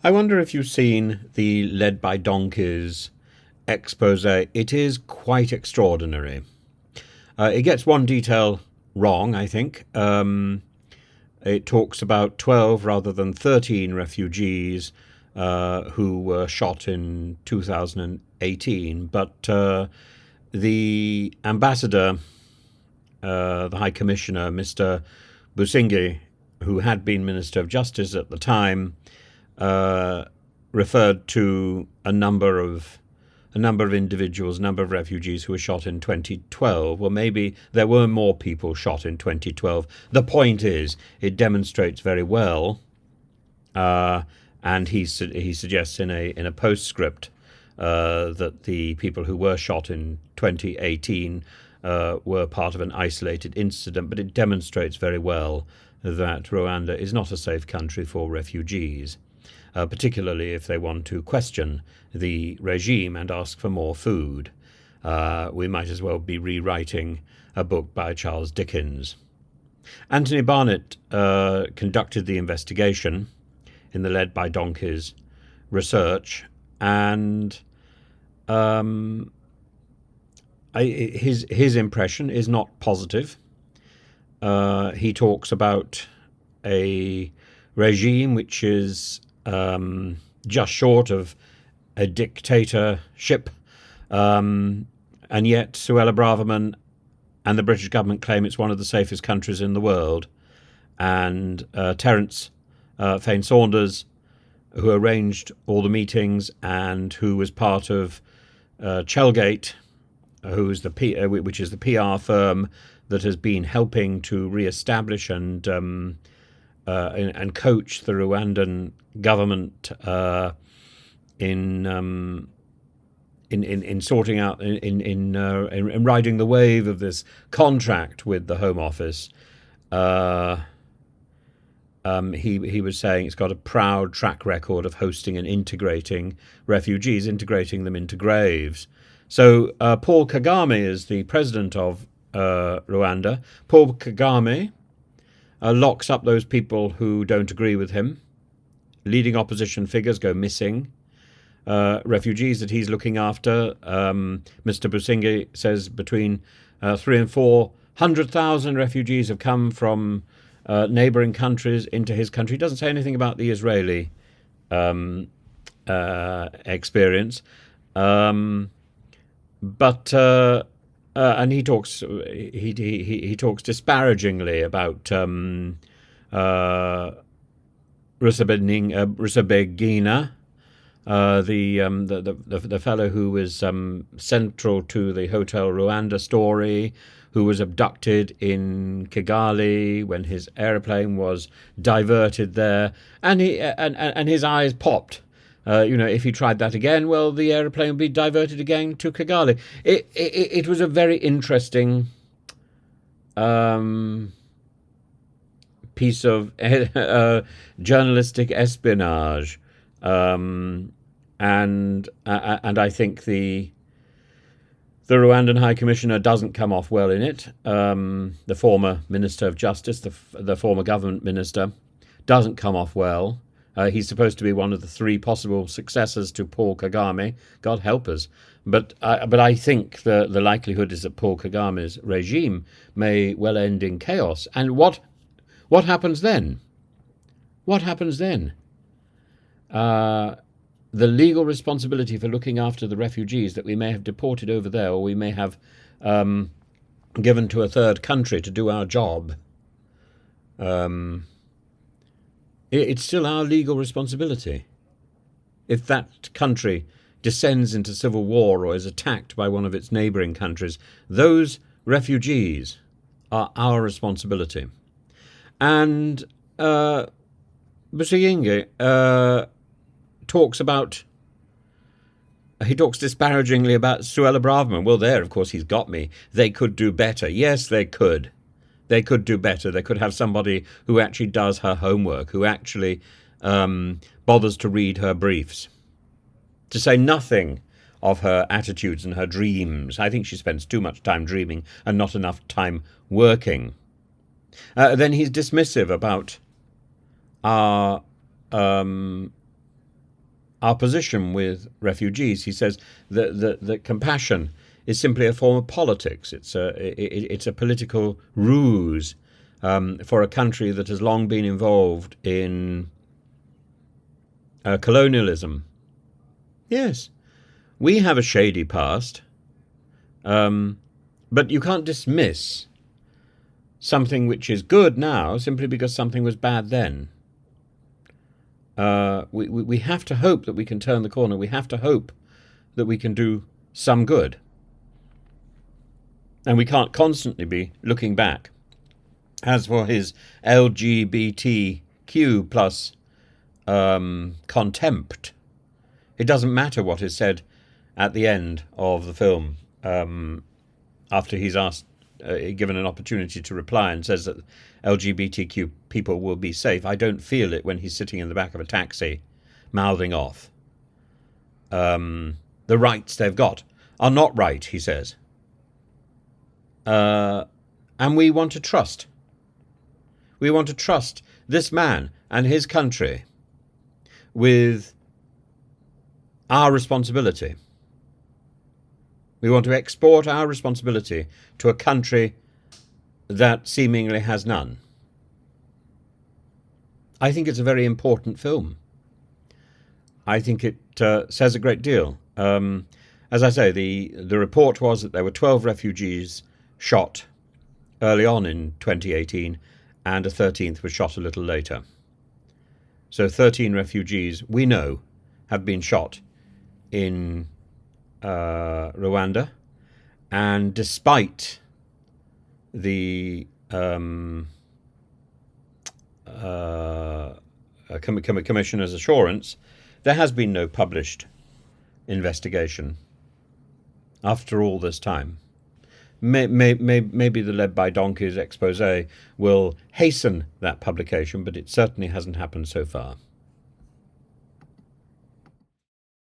I wonder if you've seen the Led by Donkeys expose. It is quite extraordinary. It gets one detail wrong, I think. It talks about 12 rather than 13 refugees who were shot in 2018. But the ambassador, the High Commissioner, Mr Busingye, who had been Minister of Justice at the time, referred to a number of individuals, a number of refugees who were shot in 2012. Well, maybe there were more people shot in 2012. The point is, it demonstrates very well, and he suggests in a postscript that the people who were shot in 2018 were part of an isolated incident, but it demonstrates very well that Rwanda is not a safe country for refugees. Particularly if they want to question the regime and ask for more food. We might as well be rewriting a book by Charles Dickens. Anthony Barnett conducted the investigation in the Led by Donkeys research, and his impression is not positive. He talks about a regime which is just short of a dictatorship, and yet Suella Braverman and the British government claim it's one of the safest countries in the world. And Terence Fane Saunters, who arranged all the meetings and who was part of Chelgate, which is the PR firm that has been helping to re-establish and coach the Rwandan government in sorting out, in riding the wave of this contract with the Home Office. He was saying it's got a proud track record of hosting and integrating refugees, integrating them into graves. So Paul Kagame is the president of Rwanda. Paul Kagame locks up those people who don't agree with him. Leading opposition figures go missing. Refugees that he's looking after, Mr Busingye says between 300,000 and 400,000 refugees have come from neighbouring countries into his country. He doesn't say anything about the Israeli experience. But he talks disparagingly about Rusesabegina, the fellow who was central to the Hotel Rwanda story, who was abducted in Kigali when his aeroplane was diverted there, and his eyes popped. If he tried that again, well, the aeroplane would be diverted again to Kigali. It was a very interesting piece of journalistic espionage, and I think the Rwandan High Commissioner doesn't come off well in it. The former Minister of Justice, the former government minister, doesn't come off well. He's supposed to be one of the three possible successors to Paul Kagame. God help us. But I think the likelihood is that Paul Kagame's regime may well end in chaos. And what happens then? What happens then? The legal responsibility for looking after the refugees that we may have deported over there, or we may have given to a third country to do our job, it's still our legal responsibility. If that country descends into civil war or is attacked by one of its neighbouring countries, those refugees are our responsibility. And Busingye talks disparagingly about Suella Braverman. Well, there, of course, he's got me. They could do better. Yes, they could. They could do better. They could have somebody who actually does her homework, who actually bothers to read her briefs. To say nothing of her attitudes and her dreams. I think she spends too much time dreaming and not enough time working. Then he's dismissive about our our position with refugees. He says that compassion is simply a form of politics. It's a political ruse for a country that has long been involved in colonialism. Yes, we have a shady past, but you can't dismiss something which is good now simply because something was bad then. We have to hope that we can turn the corner. We have to hope that we can do some good. And we can't constantly be looking back. As for his LGBTQ plus contempt, it doesn't matter what is said at the end of the film after he's asked, given an opportunity to reply, and says that LGBTQ people will be safe. I don't feel it when he's sitting in the back of a taxi mouthing off. The rights they've got are not right, he says. And we want to trust. We want to trust this man and his country with our responsibility. We want to export our responsibility to a country that seemingly has none. I think it's a very important film. I think it says a great deal. As I say, the report was that there were 12 refugees shot early on in 2018, and a 13th was shot a little later. So 13 refugees, we know, have been shot in Rwanda, and despite the Commissioner's assurance, there has been no published investigation after all this time. Maybe the Led by Donkeys expose will hasten that publication, but it certainly hasn't happened so far.